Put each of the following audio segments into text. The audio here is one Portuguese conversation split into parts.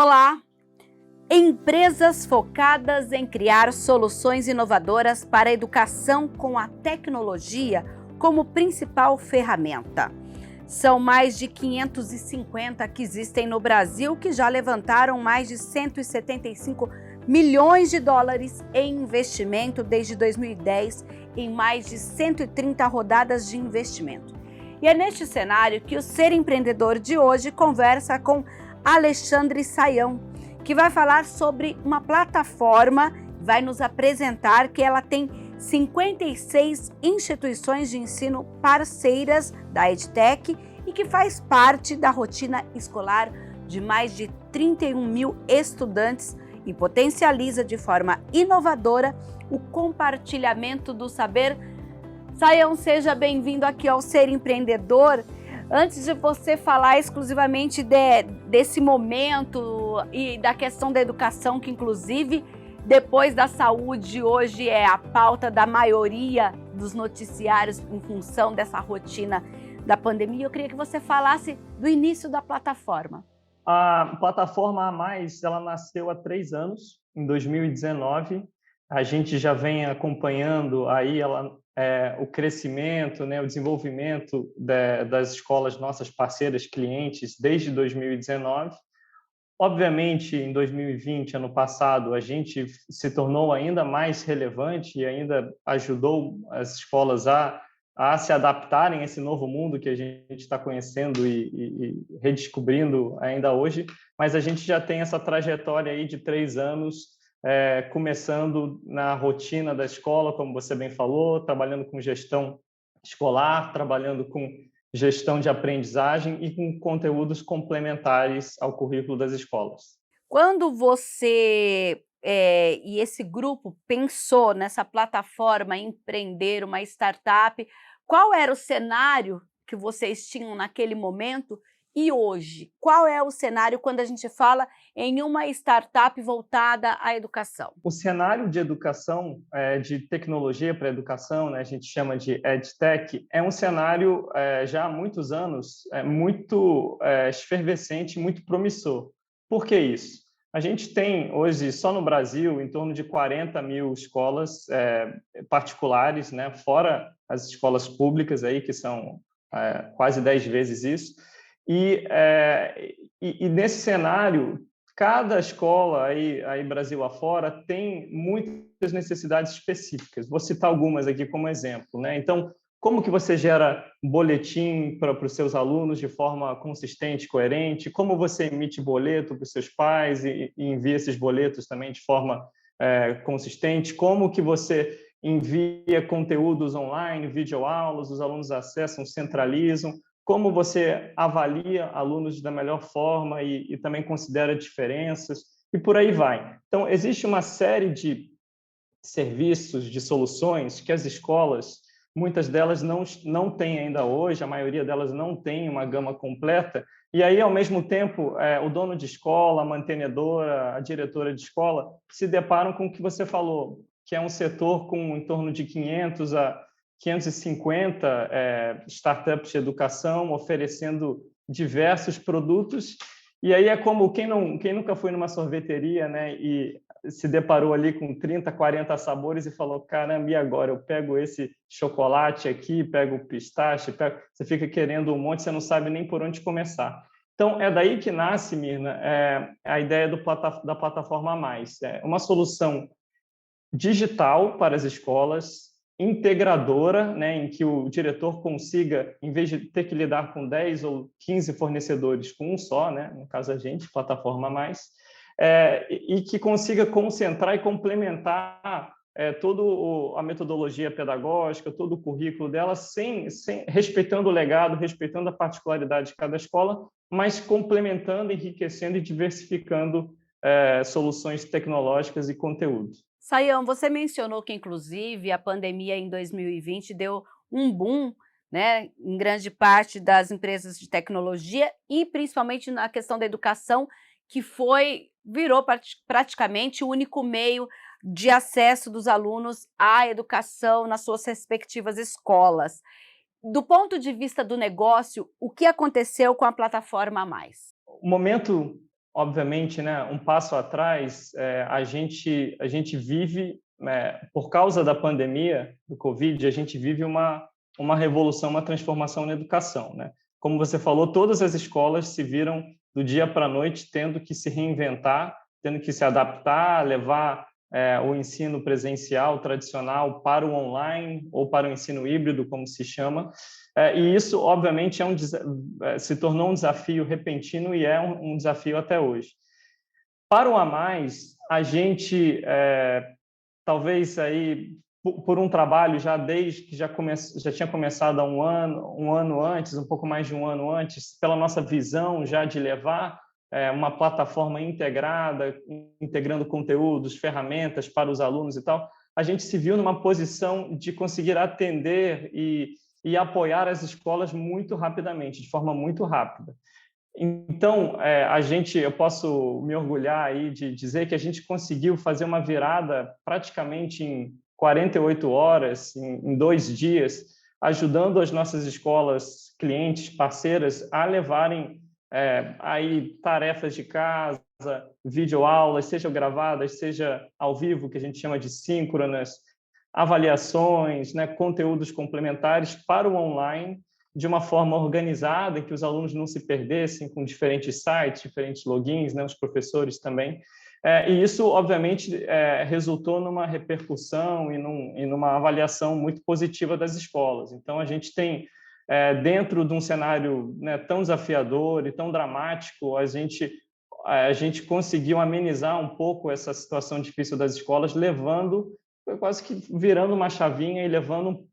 Olá! Empresas focadas em criar soluções inovadoras para a educação com a tecnologia como principal ferramenta. São mais de 550 que existem no Brasil que já levantaram mais de 175 milhões de dólares em investimento desde 2010 em mais de 130 rodadas de investimento. E é neste cenário que o Ser Empreendedor de hoje conversa com Alexandre Sayão, que vai falar sobre uma plataforma, vai nos apresentar que ela tem 56 instituições de ensino parceiras da EdTech e que faz parte da rotina escolar de mais de 31 mil estudantes e potencializa de forma inovadora o compartilhamento do saber. Sayão, seja bem-vindo aqui ao Ser Empreendedor. Antes de você falar exclusivamente desse momento e da questão da educação, que inclusive depois da saúde hoje é a pauta da maioria dos noticiários em função dessa rotina da pandemia, eu queria que você falasse do início da plataforma. A plataforma A+, ela nasceu há 3 anos, em 2019. A gente já vem acompanhando aí o crescimento, né, o desenvolvimento das escolas nossas parceiras, clientes, desde 2019. Obviamente, em 2020, ano passado, a gente se tornou ainda mais relevante e ainda ajudou as escolas a se adaptarem a esse novo mundo que a gente está conhecendo e redescobrindo ainda hoje, mas a gente já tem essa trajetória aí de 3 anos, começando na rotina da escola, como você bem falou, trabalhando com gestão escolar, trabalhando com gestão de aprendizagem e com conteúdos complementares ao currículo das escolas. Quando você e esse grupo pensou nessa plataforma empreender uma startup, qual era o cenário que vocês tinham naquele momento e hoje? Qual é o cenário quando a gente fala em uma startup voltada à educação? O cenário de educação, de tecnologia para a educação, né, a gente chama de EdTech, é um cenário já há muitos anos muito efervescente, muito promissor. Por que isso? A gente tem hoje, só no Brasil, em torno de 40 mil escolas particulares, né, fora as escolas públicas, aí, que são quase 10 vezes isso. E nesse cenário, cada escola aí Brasil afora tem muitas necessidades específicas. Vou citar algumas aqui como exemplo, né? Então, como que você gera boletim para os seus alunos de forma consistente, coerente? Como você emite boleto para os seus pais e envia esses boletos também de forma consistente? Como que você envia conteúdos online, videoaulas, os alunos acessam, centralizam? Como você avalia alunos da melhor forma e também considera diferenças, e por aí vai. Então, existe uma série de serviços, de soluções que as escolas, muitas delas não têm ainda hoje, a maioria delas não tem uma gama completa, e aí, ao mesmo tempo, o dono de escola, a mantenedora, a diretora de escola, se deparam com o que você falou, que é um setor com em torno de 500 a 550 startups de educação oferecendo diversos produtos. E aí é como quem nunca foi numa sorveteria, né, e se deparou ali com 30, 40 sabores e falou, caramba, e agora? Eu pego esse chocolate aqui, pego o pistache, você fica querendo um monte, você não sabe nem por onde começar. Então, é daí que nasce, Mirna, a ideia da plataforma A+. É uma solução digital para as escolas, integradora, né, em que o diretor consiga, em vez de ter que lidar com 10 ou 15 fornecedores com um só, né, no caso a gente, plataforma A+, e que consiga concentrar e complementar toda a metodologia pedagógica, todo o currículo dela, respeitando o legado, respeitando a particularidade de cada escola, mas complementando, enriquecendo e diversificando soluções tecnológicas e conteúdos. Sayão, você mencionou que, inclusive, a pandemia em 2020 deu um boom, né, em grande parte das empresas de tecnologia e principalmente na questão da educação, que virou praticamente o único meio de acesso dos alunos à educação nas suas respectivas escolas. Do ponto de vista do negócio, o que aconteceu com a plataforma A+? O momento obviamente, né, um passo atrás, a gente vive, por causa da pandemia do Covid, a gente vive uma revolução, uma transformação na educação, né? Como você falou, todas as escolas se viram do dia para a noite tendo que se reinventar, tendo que se adaptar, levar o ensino presencial tradicional para o online ou para o ensino híbrido, como se chama. E isso, obviamente, se tornou um desafio repentino e é um desafio até hoje. Para o A Mais, a gente, talvez aí por um trabalho já desde que já tinha começado há um ano antes, um pouco mais de um ano antes, pela nossa visão já de levar uma plataforma integrada, integrando conteúdos, ferramentas para os alunos e tal, a gente se viu numa posição de conseguir atender e apoiar as escolas muito rapidamente, de forma muito rápida. Então, eu posso me orgulhar aí de dizer que a gente conseguiu fazer uma virada praticamente em 48 horas, em 2 dias, ajudando as nossas escolas, clientes, parceiras, a levarem aí tarefas de casa, videoaulas, sejam gravadas, seja ao vivo, que a gente chama de síncronas, avaliações, né, conteúdos complementares para o online, de uma forma organizada, em que os alunos não se perdessem com diferentes sites, diferentes logins, né, os professores também. E isso, obviamente, resultou numa repercussão e numa avaliação muito positiva das escolas. Então, a gente tem, dentro de um cenário, né, tão desafiador e tão dramático, a gente conseguiu amenizar um pouco essa situação difícil das escolas, foi quase que virando uma chavinha e levando,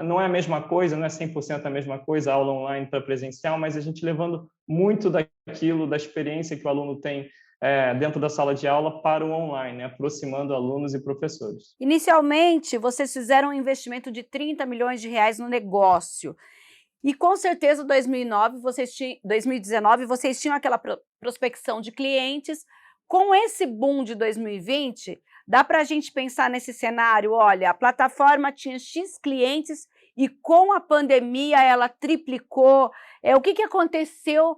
não é a mesma coisa, não é 100% a mesma coisa, aula online para presencial, mas a gente levando muito daquilo, da experiência que o aluno tem dentro da sala de aula para o online, né? Aproximando alunos e professores. Inicialmente, vocês fizeram um investimento de 30 milhões de reais no negócio. E com certeza, em 2019, vocês tinham aquela prospecção de clientes. Com esse boom de 2020, dá para a gente pensar nesse cenário, olha, a plataforma tinha X clientes e com a pandemia ela triplicou. O que aconteceu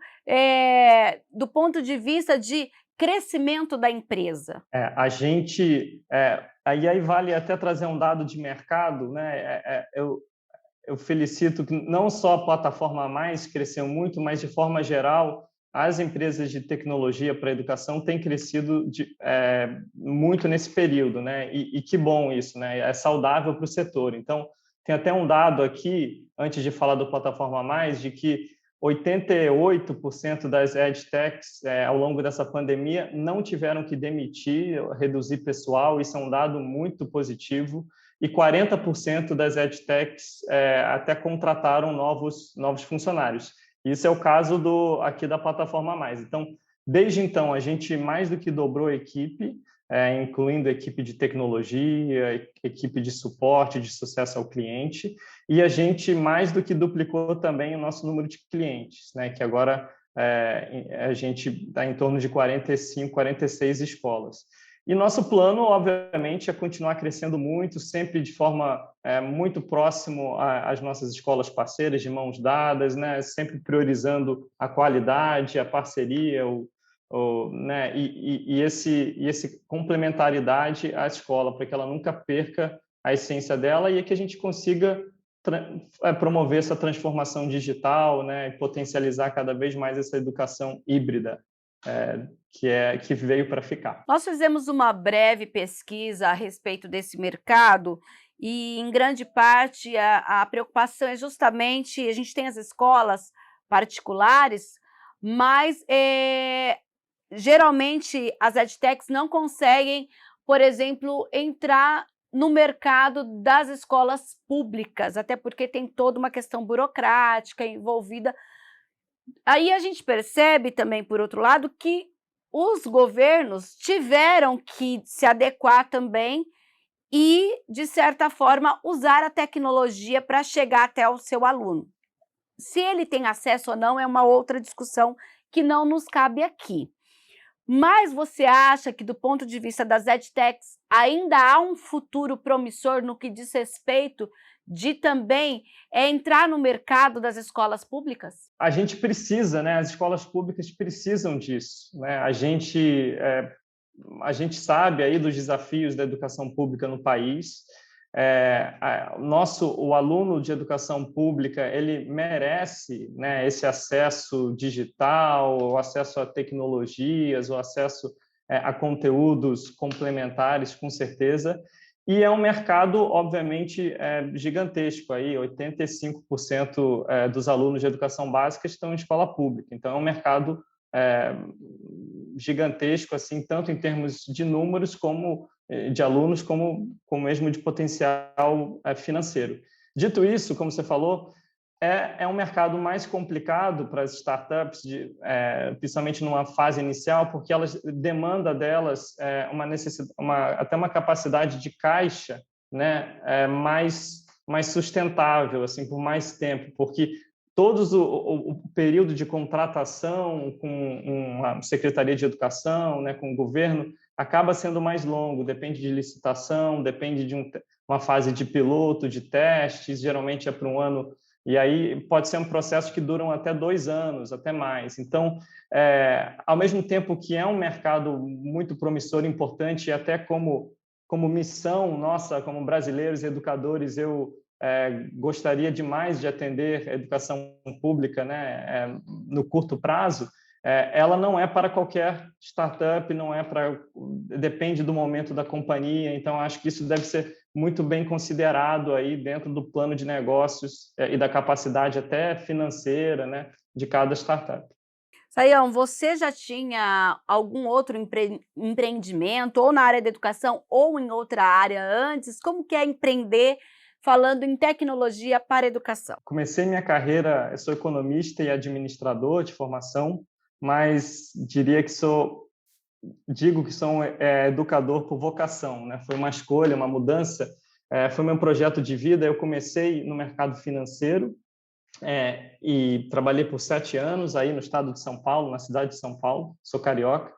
do ponto de vista de crescimento da empresa? Aí vale até trazer um dado de mercado, né? Eu felicito que não só a plataforma A Mais cresceu muito, mas de forma geral as empresas de tecnologia para a educação têm crescido muito nesse período, né? E que bom isso, né? É saudável para o setor. Então, tem até um dado aqui, antes de falar do Plataforma Mais, de que 88% das edtechs ao longo dessa pandemia não tiveram que demitir, reduzir pessoal, isso é um dado muito positivo, e 40% das edtechs até contrataram novos funcionários. Isso é o caso aqui da Plataforma Mais. Então, desde então, a gente mais do que dobrou a equipe, incluindo a equipe de tecnologia, equipe de suporte, de sucesso ao cliente, e a gente mais do que duplicou também o nosso número de clientes, né, que agora a gente está em torno de 45, 46 escolas. E nosso plano, obviamente, é continuar crescendo muito, sempre de forma muito próximo às nossas escolas parceiras, de mãos dadas, né? Sempre priorizando a qualidade, a parceria, né? e esse complementaridade à escola, para que ela nunca perca a essência dela e que a gente consiga promover essa transformação digital, né? E potencializar cada vez mais essa educação híbrida. Que veio para ficar. Nós fizemos uma breve pesquisa a respeito desse mercado e, em grande parte, a preocupação é justamente, a gente tem as escolas particulares, mas geralmente as edtechs não conseguem, por exemplo, entrar no mercado das escolas públicas, até porque tem toda uma questão burocrática envolvida. Aí a gente percebe também, por outro lado, que os governos tiveram que se adequar também e, de certa forma, usar a tecnologia para chegar até o seu aluno. Se ele tem acesso ou não é uma outra discussão que não nos cabe aqui. Mas você acha que, do ponto de vista das edtechs, ainda há um futuro promissor no que diz respeito de também entrar no mercado das escolas públicas? A gente precisa, né? As escolas públicas precisam disso, né? A gente sabe aí dos desafios da educação pública no país. O aluno de educação pública, ele merece, né, esse acesso digital, o acesso a tecnologias, o acesso a conteúdos complementares, com certeza. E é um mercado, obviamente, gigantesco. Aí, 85% dos alunos de educação básica estão em escola pública. Então, é um mercado é, gigantesco, assim, tanto em termos de números como de alunos, como mesmo de potencial financeiro. Dito isso, como você falou, é um mercado mais complicado para as startups, principalmente numa fase inicial, porque elas demanda delas até uma capacidade de caixa, né, mais sustentável, assim, por mais tempo, porque todos o período de contratação com uma secretaria de educação, né, com o governo, acaba sendo mais longo, depende de licitação, depende de uma fase de piloto, de testes, geralmente é para um ano, e aí pode ser um processo que duram até 2 anos, até mais. Então, ao mesmo tempo que é um mercado muito promissor, importante, e até como missão nossa, como brasileiros e educadores, eu gostaria demais de atender a educação pública, né, no curto prazo. Ela não é para qualquer startup, não é para, depende do momento da companhia, então acho que isso deve ser muito bem considerado aí dentro do plano de negócios e da capacidade até financeira, né, de cada startup. Sayão, você já tinha algum outro empreendimento, ou na área da educação, ou em outra área antes? Como que é empreender falando em tecnologia para a educação? Comecei minha carreira, eu sou economista e administrador de formação, mas digo que sou educador por vocação, né? Foi uma escolha, uma mudança, foi meu projeto de vida. Eu comecei no mercado financeiro e trabalhei por 7 anos aí no estado de São Paulo, na cidade de São Paulo, sou carioca.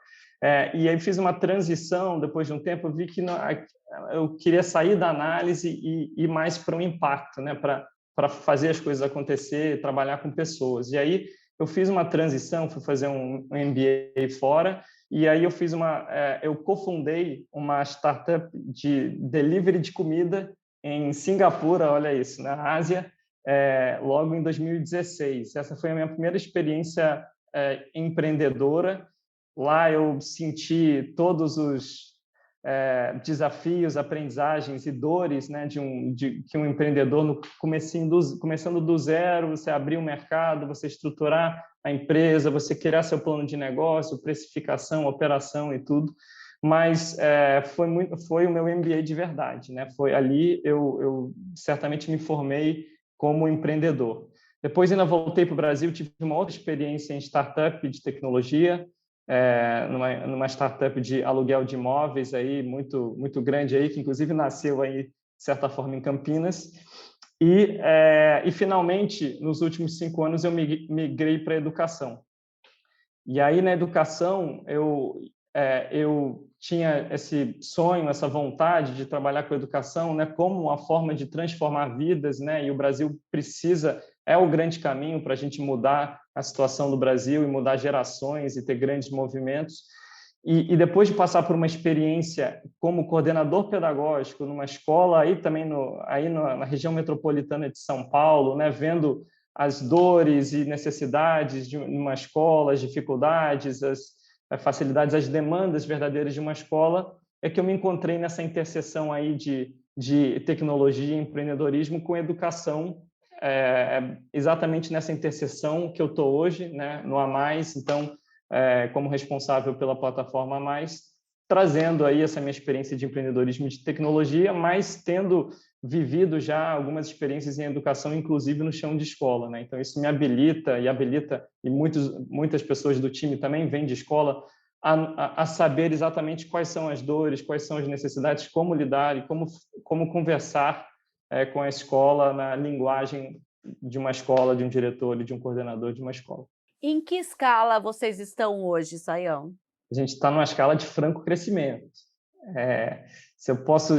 E aí fiz uma transição, depois de um tempo eu vi que eu queria sair da análise e ir mais para o impacto, né? Para fazer as coisas acontecer, trabalhar com pessoas. E aí eu fiz uma transição, fui fazer um MBA fora, e aí eu cofundei uma startup de delivery de comida em Singapura, olha isso, na Ásia, logo em 2016. Essa foi a minha primeira experiência empreendedora. Lá eu senti todos os desafios, aprendizagens e dores, né, que um empreendedor começando do zero, você abrir o mercado, você estruturar a empresa, você criar seu plano de negócio, precificação, operação e tudo. Mas foi o meu MBA de verdade, né? Foi ali eu certamente me formei como empreendedor. Depois ainda voltei para o Brasil, tive uma outra experiência em startup de tecnologia, numa startup de aluguel de imóveis aí muito muito grande aí, que inclusive nasceu aí de certa forma em Campinas. E finalmente nos últimos 5 anos eu migrei para a educação. E aí na educação eu tinha esse sonho, essa vontade de trabalhar com educação, né, como uma forma de transformar vidas, né? E o Brasil é o grande caminho para a gente mudar a situação do Brasil e mudar gerações e ter grandes movimentos. E depois de passar por uma experiência como coordenador pedagógico numa escola aí também na região metropolitana de São Paulo, né, vendo as dores e necessidades de uma escola, as dificuldades, as facilidades, as demandas verdadeiras de uma escola, é que eu me encontrei nessa interseção aí de tecnologia e empreendedorismo com educação, exatamente nessa interseção que eu estou hoje, né, no A Mais. Então, como responsável pela plataforma A Mais, trazendo aí essa minha experiência de empreendedorismo e de tecnologia, mas tendo vivido já algumas experiências em educação, inclusive no chão de escola, né? Então isso me habilita e muitas pessoas do time também vêm de escola a saber exatamente quais são as dores, quais são as necessidades, como lidar e como conversar com a escola na linguagem de uma escola, de um diretor e de um coordenador de uma escola. Em que escala vocês estão hoje, Sayão? a gente está numa escala de franco crescimento. Se eu posso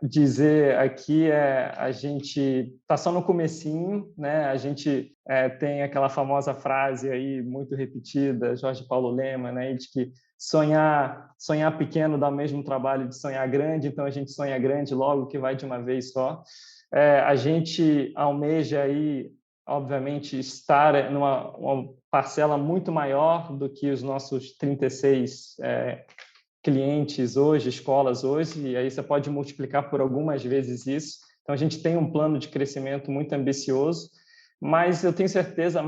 dizer aqui, a gente está só no comecinho, né? A gente tem aquela famosa frase aí muito repetida, Jorge Paulo Lema, né? De que sonhar pequeno dá o mesmo trabalho de sonhar grande, então a gente sonha grande logo que vai de uma vez só. A gente almeja aí, obviamente, estar numa uma parcela muito maior do que os nossos 36 clientes hoje, escolas hoje, e aí você pode multiplicar por algumas vezes isso. Então, a gente tem um plano de crescimento muito ambicioso, mas eu tenho certeza,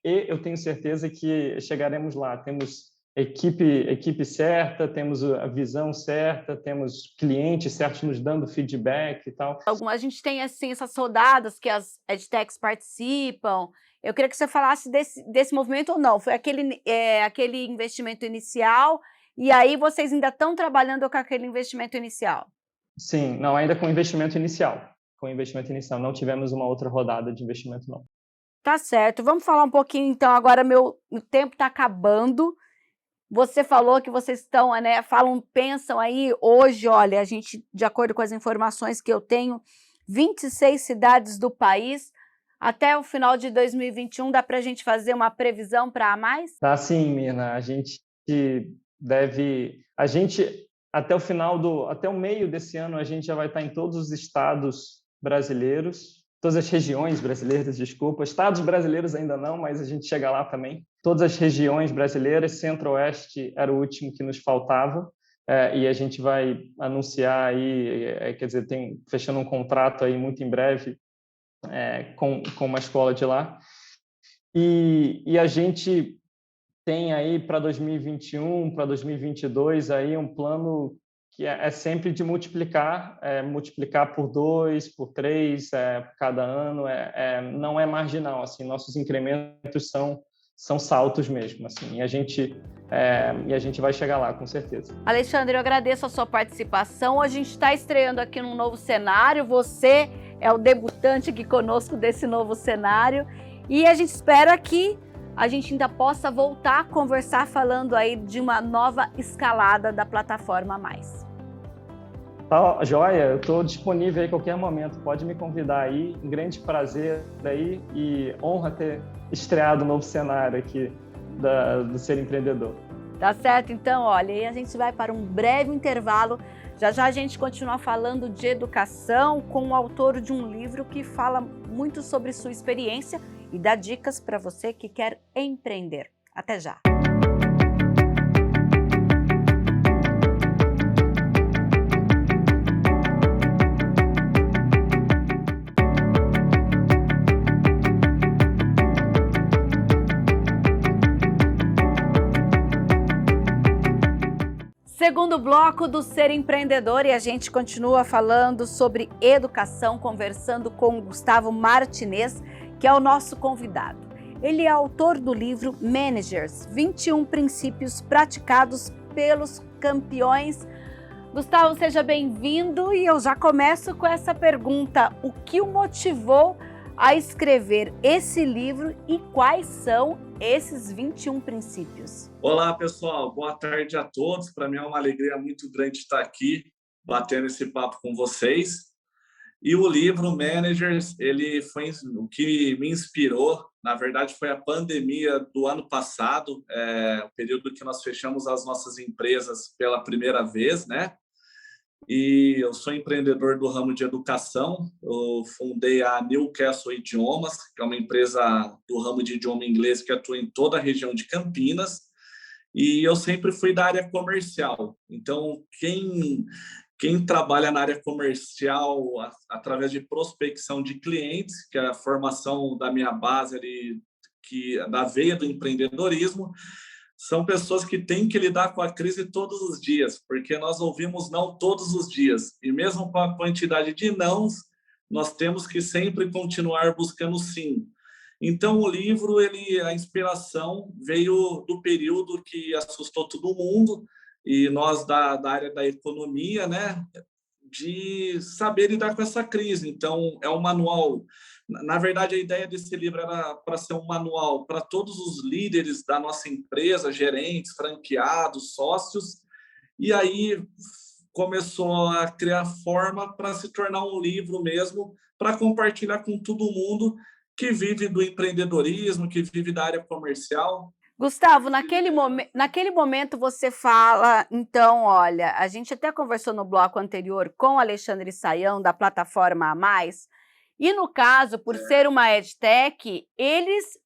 eu tenho certeza que chegaremos lá. Temos equipe certa, temos a visão certa, temos clientes certos nos dando feedback e tal. A gente tem, assim, essas rodadas que as edtechs participam. Eu queria que você falasse desse movimento ou não. Foi aquele investimento inicial, e aí vocês ainda estão trabalhando com aquele investimento inicial? Sim, não, ainda com investimento inicial. Com investimento inicial. Não tivemos uma outra rodada de investimento, não. Tá certo. Vamos falar um pouquinho, então, agora meu tempo está acabando. Você falou que vocês estão, pensam aí hoje, olha, a gente, de acordo com as informações que eu tenho, 26 cidades do país. Até o final de 2021, dá para a gente fazer uma previsão para mais? Tá sim, Mirna. Até o meio desse ano, a gente já vai estar em todos os estados brasileiros, todas as regiões brasileiras, desculpa. Estados brasileiros ainda não, mas a gente chega lá também. Todas as regiões brasileiras, Centro-Oeste era o último que nos faltava, e a gente vai anunciar aí, quer dizer, fechando um contrato aí muito em breve com uma escola de lá. E a gente tem aí para 2021, para 2022 aí um plano que é sempre de multiplicar por 2, por 3, cada ano, não é marginal, assim, nossos incrementos são saltos mesmo, assim, e a gente vai chegar lá, com certeza. Alexandre, eu agradeço a sua participação. Hoje a gente está estreando aqui num novo cenário, você é o debutante aqui conosco desse novo cenário, e a gente espera que a gente ainda possa voltar a conversar falando aí de uma nova escalada da Plataforma Mais. Tá, joia, eu estou disponível aí a qualquer momento, pode me convidar aí, um grande prazer aí e honra ter estreado um novo cenário aqui do Ser Empreendedor. Tá certo, então, olha, e a gente vai para um breve intervalo, já já a gente continua falando de educação com o autor de um livro que fala muito sobre sua experiência e dá dicas para você que quer empreender. Até já! Segundo bloco do Ser Empreendedor, e a gente continua falando sobre educação, conversando com o Gustavo Martinez, que é o nosso convidado. Ele é autor do livro Managers, 21 princípios praticados pelos campeões. Gustavo, seja bem-vindo, e eu já começo com essa pergunta: o que o motivou a escrever esse livro e quais são esses 21 princípios? Olá, pessoal. Boa tarde a todos. Para mim é uma alegria muito grande estar aqui, batendo esse papo com vocês. E o livro Managers, ele foi o que me inspirou. Na verdade, foi a pandemia do ano passado, o período que nós fechamos as nossas empresas pela primeira vez, né? E eu sou empreendedor do ramo de educação. Eu fundei a Newcastle Idiomas, que é uma empresa do ramo de idioma inglês que atua em toda a região de Campinas. E eu sempre fui da área comercial. Então, quem trabalha na área comercial através de prospecção de clientes, que é a formação da minha base ali, da veia do empreendedorismo, são pessoas que têm que lidar com a crise todos os dias, porque nós ouvimos não todos os dias. E mesmo com a quantidade de nãos, nós temos que sempre continuar buscando sim. Então, o livro, a inspiração veio do período que assustou todo mundo, e nós da área da economia, né, de saber lidar com essa crise. Então, é um manual. Na verdade, a ideia desse livro era para ser um manual para todos os líderes da nossa empresa, gerentes, franqueados, sócios, e aí começou a criar forma para se tornar um livro mesmo, para compartilhar com todo mundo que vive do empreendedorismo, que vive da área comercial. Gustavo, naquele momento você fala, então, olha, a gente até conversou no bloco anterior com o Alexandre Sayão, da plataforma A Mais, e no caso, por ser uma EdTech,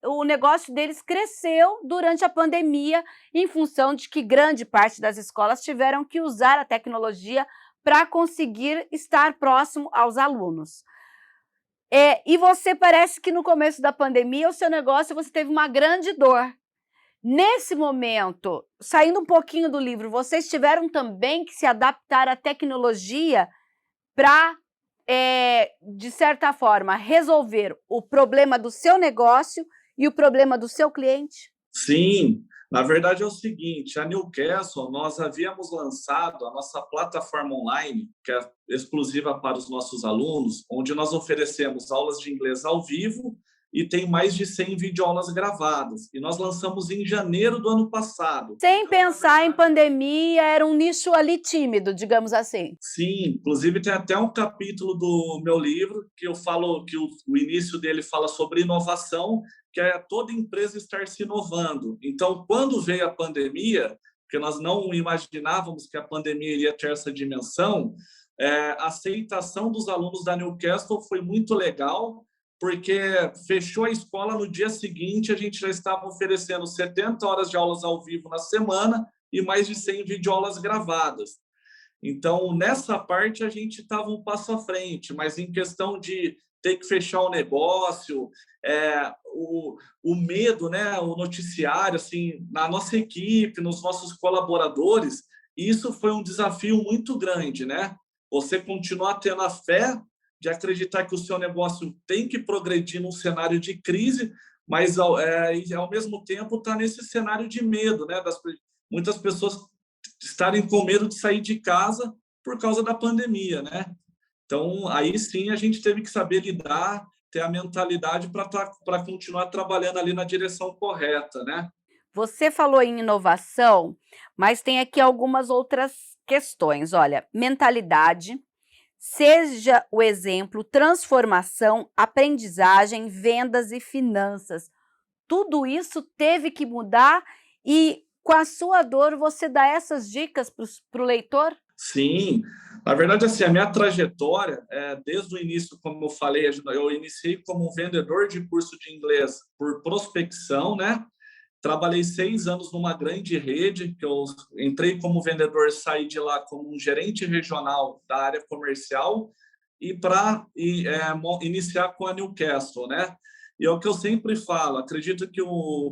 o negócio deles cresceu durante a pandemia, em função de que grande parte das escolas tiveram que usar a tecnologia para conseguir estar próximo aos alunos. E você parece que no começo da pandemia, o seu negócio, você teve uma grande dor. Nesse momento, saindo um pouquinho do livro, vocês tiveram também que se adaptar à tecnologia para, de certa forma, resolver o problema do seu negócio e o problema do seu cliente? Sim, na verdade é o seguinte, a Newcastle, nós havíamos lançado a nossa plataforma online, que é exclusiva para os nossos alunos, onde nós oferecemos aulas de inglês ao vivo e tem mais de 100 videoaulas gravadas. E nós lançamos em janeiro do ano passado. Sem pensar em pandemia, era um nicho ali tímido, digamos assim. Sim, inclusive tem até um capítulo do meu livro que eu falo que o início dele fala sobre inovação, que é toda empresa estar se inovando. Então, quando veio a pandemia, porque nós não imaginávamos que a pandemia iria ter essa dimensão, a aceitação dos alunos da Newcastle foi muito legal, porque fechou a escola no dia seguinte, a gente já estava oferecendo 70 horas de aulas ao vivo na semana e mais de 100 videoaulas gravadas. Então, nessa parte, a gente estava um passo à frente, mas em questão de ter que fechar o negócio, o medo, né, o noticiário, assim, na nossa equipe, nos nossos colaboradores, isso foi um desafio muito grande, né? Você continuar tendo a fé de acreditar que o seu negócio tem que progredir num cenário de crise, mas ao mesmo tempo está nesse cenário de medo, né? Muitas pessoas estarem com medo de sair de casa por causa da pandemia, né? Então, aí sim a gente teve que saber lidar, ter a mentalidade para continuar trabalhando ali na direção correta, né? Você falou em inovação, mas tem aqui algumas outras questões. Olha, mentalidade, seja o exemplo, transformação, aprendizagem, vendas e finanças. Tudo isso teve que mudar e, com a sua dor, você dá essas dicas para o leitor? Sim, na verdade, assim, a minha trajetória, desde o início, como eu falei, eu iniciei como vendedor de curso de inglês por prospecção, né? Trabalhei 6 anos numa grande rede, que eu entrei como vendedor, saí de lá como um gerente regional da área comercial e para iniciar com a Newcastle, né? E é o que eu sempre falo, acredito que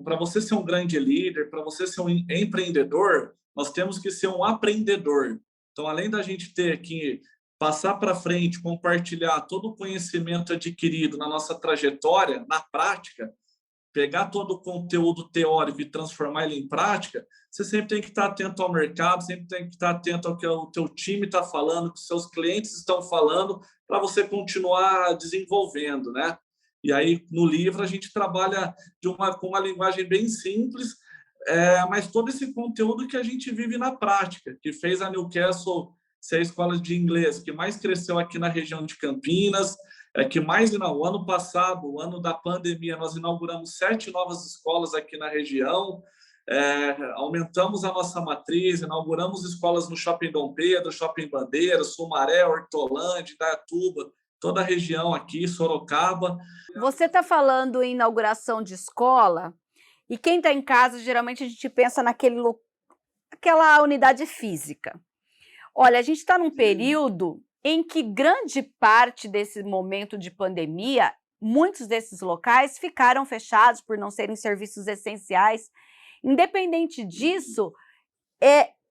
para você ser um grande líder, para você ser um empreendedor, nós temos que ser um aprendedor. Então, além da gente ter que passar para frente, compartilhar todo o conhecimento adquirido na nossa trajetória, na prática, pegar todo o conteúdo teórico e transformar ele em prática, você sempre tem que estar atento ao mercado, sempre tem que estar atento ao que o teu time está falando, o que os seus clientes estão falando, para você continuar desenvolvendo, né? E aí, no livro, a gente trabalha com uma linguagem bem simples, mas todo esse conteúdo que a gente vive na prática, que fez a Newcastle ser a escola de inglês que mais cresceu aqui na região de Campinas, que mais o ano passado, o ano da pandemia, nós inauguramos 7 novas escolas aqui na região, aumentamos a nossa matriz, inauguramos escolas no Shopping Dom Pedro, Shopping Bandeira, Sumaré, Hortolândia, Indaiatuba, toda a região aqui, Sorocaba. Você está falando em inauguração de escola, e quem está em casa, geralmente a gente pensa naquela unidade física. Olha, a gente está num período em que grande parte desse momento de pandemia, muitos desses locais ficaram fechados por não serem serviços essenciais. Independente disso,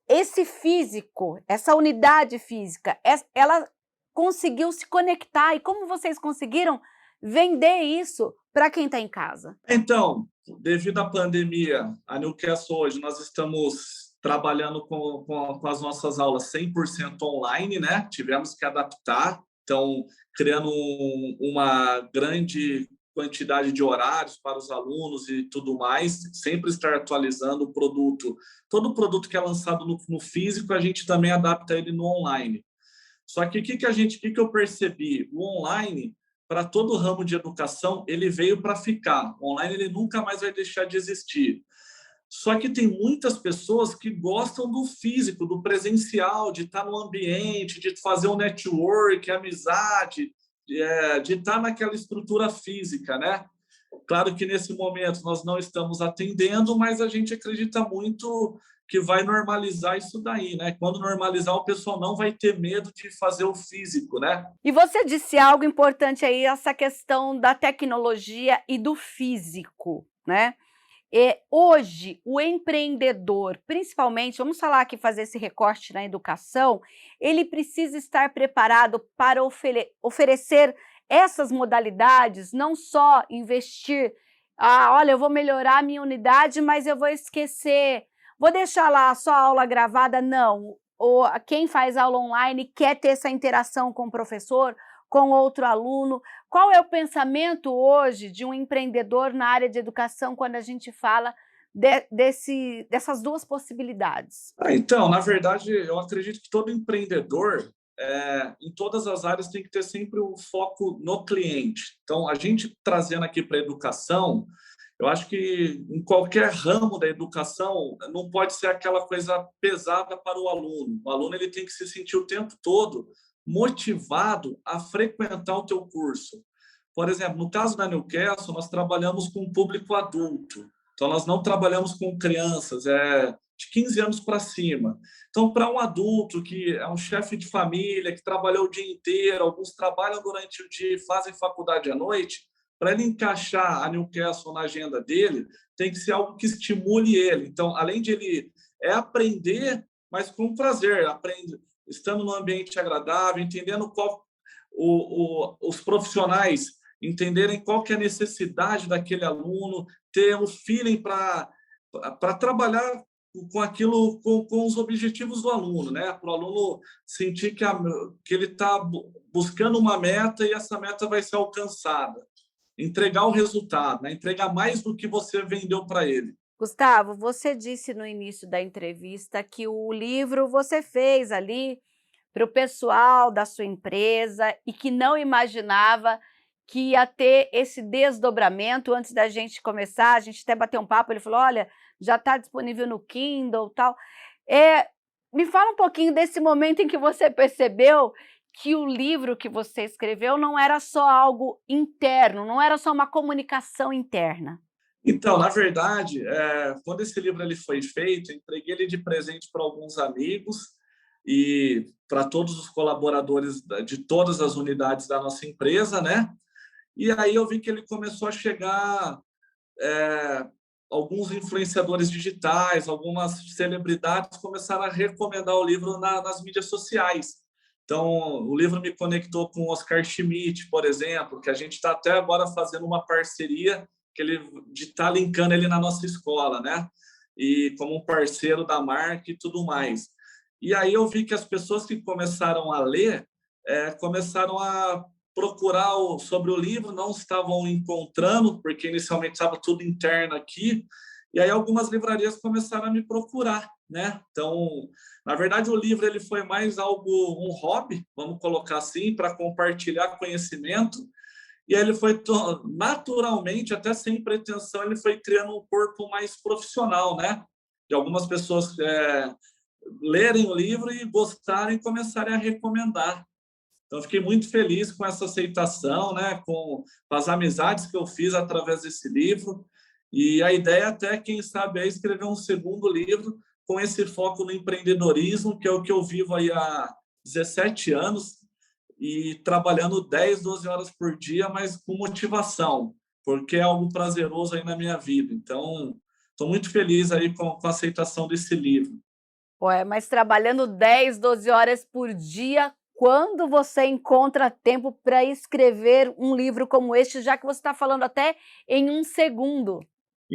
esse físico, essa unidade física, ela conseguiu se conectar. E como vocês conseguiram vender isso para quem está em casa? Então, devido à pandemia, a Newcastle hoje, nós estamos trabalhando com as nossas aulas 100% online, né? Tivemos que adaptar, então, criando uma grande quantidade de horários para os alunos e tudo mais, sempre estar atualizando o produto. Todo produto que é lançado no físico, a gente também adapta ele no online. Só que o que eu percebi? O online, para todo o ramo de educação, ele veio para ficar. O online ele nunca mais vai deixar de existir. Só que tem muitas pessoas que gostam do físico, do presencial, de estar no ambiente, de fazer um network, amizade, de estar naquela estrutura física, né? Claro que nesse momento nós não estamos atendendo, mas a gente acredita muito que vai normalizar isso daí, né? Quando normalizar, o pessoal não vai ter medo de fazer o físico, né? E você disse algo importante aí, essa questão da tecnologia e do físico, né? Hoje, o empreendedor, principalmente, vamos falar aqui, fazer esse recorte na educação, ele precisa estar preparado para oferecer essas modalidades, não só investir, olha, eu vou melhorar a minha unidade, mas eu vou esquecer, vou deixar lá só a aula gravada, não. Ou quem faz aula online quer ter essa interação com o professor, com outro aluno. Qual é o pensamento hoje de um empreendedor na área de educação quando a gente fala dessas duas possibilidades? Então, na verdade, eu acredito que todo empreendedor, em todas as áreas, tem que ter sempre o foco no cliente. Então, a gente trazendo aqui para a educação, eu acho que em qualquer ramo da educação não pode ser aquela coisa pesada para o aluno. O aluno ele tem que se sentir o tempo todo motivado a frequentar o teu curso. Por exemplo, no caso da Newcastle, nós trabalhamos com público adulto. Então, nós não trabalhamos com crianças, de 15 anos para cima. Então, para um adulto que é um chefe de família, que trabalhou o dia inteiro, alguns trabalham durante o dia e fazem faculdade à noite, para ele encaixar a Newcastle na agenda dele, tem que ser algo que estimule ele. Então, além de ele aprender, mas com prazer, estando num ambiente agradável, entendendo os profissionais entenderem qual que é a necessidade daquele aluno, ter um feeling para trabalhar com aquilo, com os objetivos do aluno, né? Para o aluno sentir que ele está buscando uma meta e essa meta vai ser alcançada. Entregar o resultado, né? Entregar mais do que você vendeu para ele. Gustavo, você disse no início da entrevista que o livro você fez ali para o pessoal da sua empresa e que não imaginava que ia ter esse desdobramento. Antes da gente começar, a gente até bateu um papo, ele falou, olha, já está disponível no Kindle e tal. Me fala um pouquinho desse momento em que você percebeu que o livro que você escreveu não era só algo interno, não era só uma comunicação interna. Então, na verdade, quando esse livro ele foi feito, eu entreguei ele de presente para alguns amigos e para todos os colaboradores de todas as unidades da nossa empresa, né? E aí eu vi que ele começou a chegar alguns influenciadores digitais, algumas celebridades começaram a recomendar o livro nas mídias sociais. Então, o livro me conectou com o Oscar Schmidt, por exemplo, que a gente está até agora fazendo uma parceria de estar linkando ele na nossa escola, né? E como um parceiro da marca e tudo mais. E aí eu vi que as pessoas que começaram a ler começaram a procurar sobre o livro, não estavam encontrando, porque inicialmente estava tudo interno aqui, e aí algumas livrarias começaram a me procurar, né? Então, na verdade, o livro ele foi mais um hobby, vamos colocar assim, para compartilhar conhecimento, e aí ele foi naturalmente, até sem pretensão, ele foi criando um corpo mais profissional, né? De algumas pessoas lerem o livro e gostarem e começarem a recomendar. Então, fiquei muito feliz com essa aceitação, né? Com as amizades que eu fiz através desse livro. E a ideia até, quem sabe, é escrever um segundo livro com esse foco no empreendedorismo, que é o que eu vivo aí há 17 anos, e trabalhando 10, 12 horas por dia, mas com motivação, porque é algo prazeroso aí na minha vida. Então, estou muito feliz aí com a aceitação desse livro. Mas trabalhando 10, 12 horas por dia, quando você encontra tempo para escrever um livro como este, já que você está falando até em um segundo?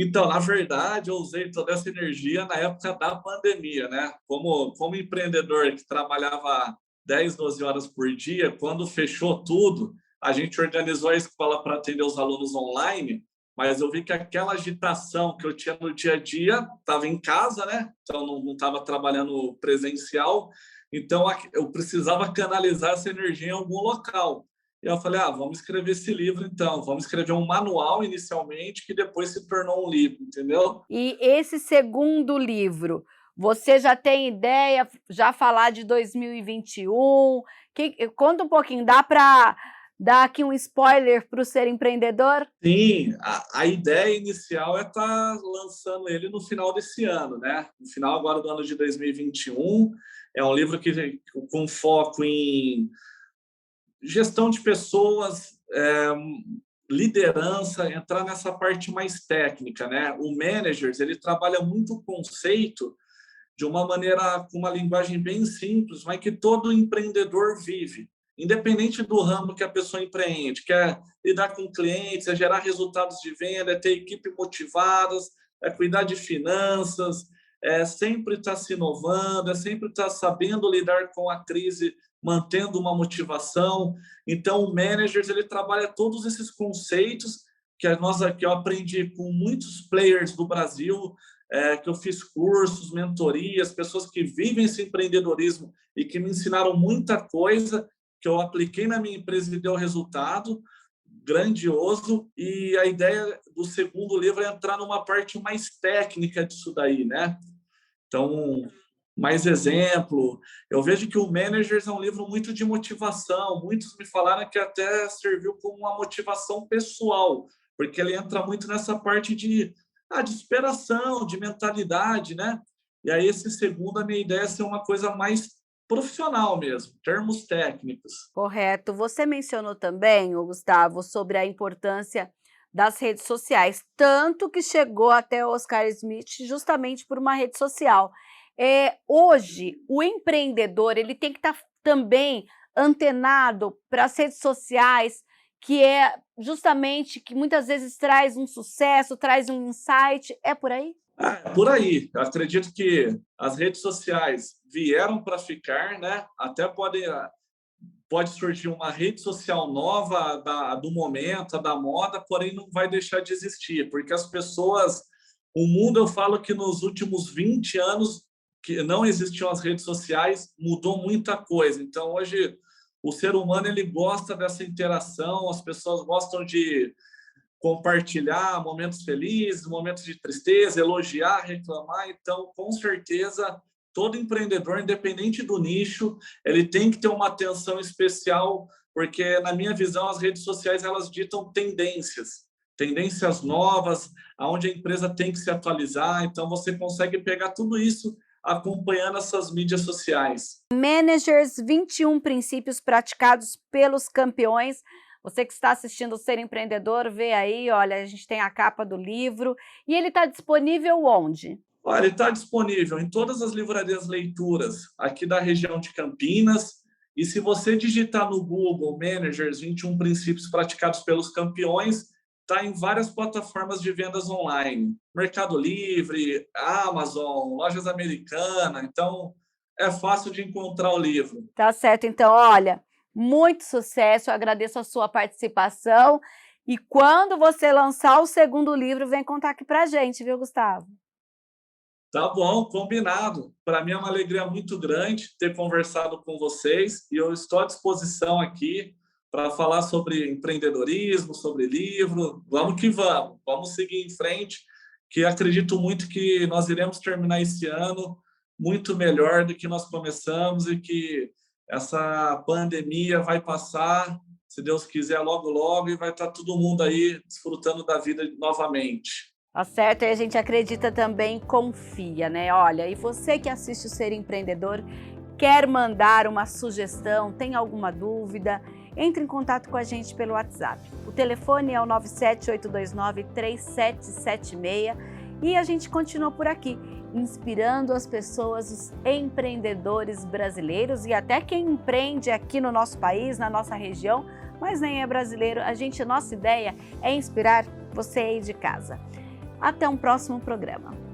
Então, na verdade, eu usei toda essa energia na época da pandemia, né? Como empreendedor que trabalhava 10, 12 horas por dia, quando fechou tudo, a gente organizou a escola para atender os alunos online, mas eu vi que aquela agitação que eu tinha no dia a dia estava em casa, né? Então, não estava trabalhando presencial, então eu precisava canalizar essa energia em algum local. E eu falei, vamos escrever esse livro então, vamos escrever um manual inicialmente, que depois se tornou um livro, entendeu? E esse segundo livro, você já tem ideia, já falar de 2021? Conta um pouquinho, dá para dar aqui um spoiler para o Ser Empreendedor? Sim, a ideia inicial é estar lançando ele no final desse ano, né? No final agora do ano de 2021. É um livro com foco em gestão de pessoas, liderança, entrar nessa parte mais técnica, né? O Managers, ele trabalha muito o conceito de uma maneira, com uma linguagem bem simples, mas que todo empreendedor vive, independente do ramo que a pessoa empreende, que é lidar com clientes, é gerar resultados de venda, é ter equipe motivadas, é cuidar de finanças, é sempre estar se inovando, é sempre estar sabendo lidar com a crise, mantendo uma motivação. Então, o Managers, ele trabalha todos esses conceitos que eu aprendi com muitos players do Brasil, que eu fiz cursos, mentorias, pessoas que vivem esse empreendedorismo e que me ensinaram muita coisa, que eu apliquei na minha empresa e deu resultado grandioso. E a ideia do segundo livro é entrar numa parte mais técnica disso daí, né? Então, mais exemplo, eu vejo que o Managers é um livro muito de motivação. Muitos me falaram que até serviu como uma motivação pessoal, porque ele entra muito nessa parte de superação, de mentalidade, né? E aí, esse segundo, a minha ideia é ser uma coisa mais profissional mesmo, termos técnicos. Correto. Você mencionou também, Gustavo, sobre a importância das redes sociais, tanto que chegou até o Oscar Smith justamente por uma rede social. Hoje, o empreendedor ele tem que estar também antenado para as redes sociais, que é justamente que muitas vezes traz um sucesso, traz um insight. É por aí? Por aí. Eu acredito que as redes sociais vieram para ficar, né? Até pode surgir uma rede social nova do momento, da moda, porém não vai deixar de existir, porque as pessoas, o mundo, eu falo que nos últimos 20 anos que não existiam as redes sociais, mudou muita coisa. Então, hoje, o ser humano ele gosta dessa interação, as pessoas gostam de compartilhar momentos felizes, momentos de tristeza, elogiar, reclamar. Então, com certeza, todo empreendedor, independente do nicho, ele tem que ter uma atenção especial, porque, na minha visão, as redes sociais elas ditam tendências novas, aonde a empresa tem que se atualizar. Então, você consegue pegar tudo isso acompanhando essas mídias sociais. Managers, 21 princípios praticados pelos campeões. Você que está assistindo o Ser Empreendedor, vê aí, olha, a gente tem a capa do livro. E ele está disponível onde? Olha, ele está disponível em todas as livrarias leituras aqui da região de Campinas. E se você digitar no Google Managers 21 princípios praticados pelos campeões, está em várias plataformas de vendas online. Mercado Livre, Amazon, lojas americanas. Então, é fácil de encontrar o livro. Tá certo. Então, olha, muito sucesso. Eu agradeço a sua participação. E quando você lançar o segundo livro, vem contar aqui pra gente, viu, Gustavo? Tá bom, combinado. Para mim é uma alegria muito grande ter conversado com vocês e eu estou à disposição aqui para falar sobre empreendedorismo, sobre livro. Vamos que vamos. Vamos seguir em frente, que acredito muito que nós iremos terminar esse ano muito melhor do que nós começamos e que essa pandemia vai passar, se Deus quiser, logo, logo, e vai estar todo mundo aí desfrutando da vida novamente. Tá certo, e a gente acredita também, confia, né? Olha, e você que assiste o Ser Empreendedor, quer mandar uma sugestão, tem alguma dúvida, entre em contato com a gente pelo WhatsApp. O telefone é o 978293776 e a gente continua por aqui, inspirando as pessoas, os empreendedores brasileiros e até quem empreende aqui no nosso país, na nossa região, mas nem é brasileiro. Nossa ideia é inspirar você aí de casa. Até um próximo programa.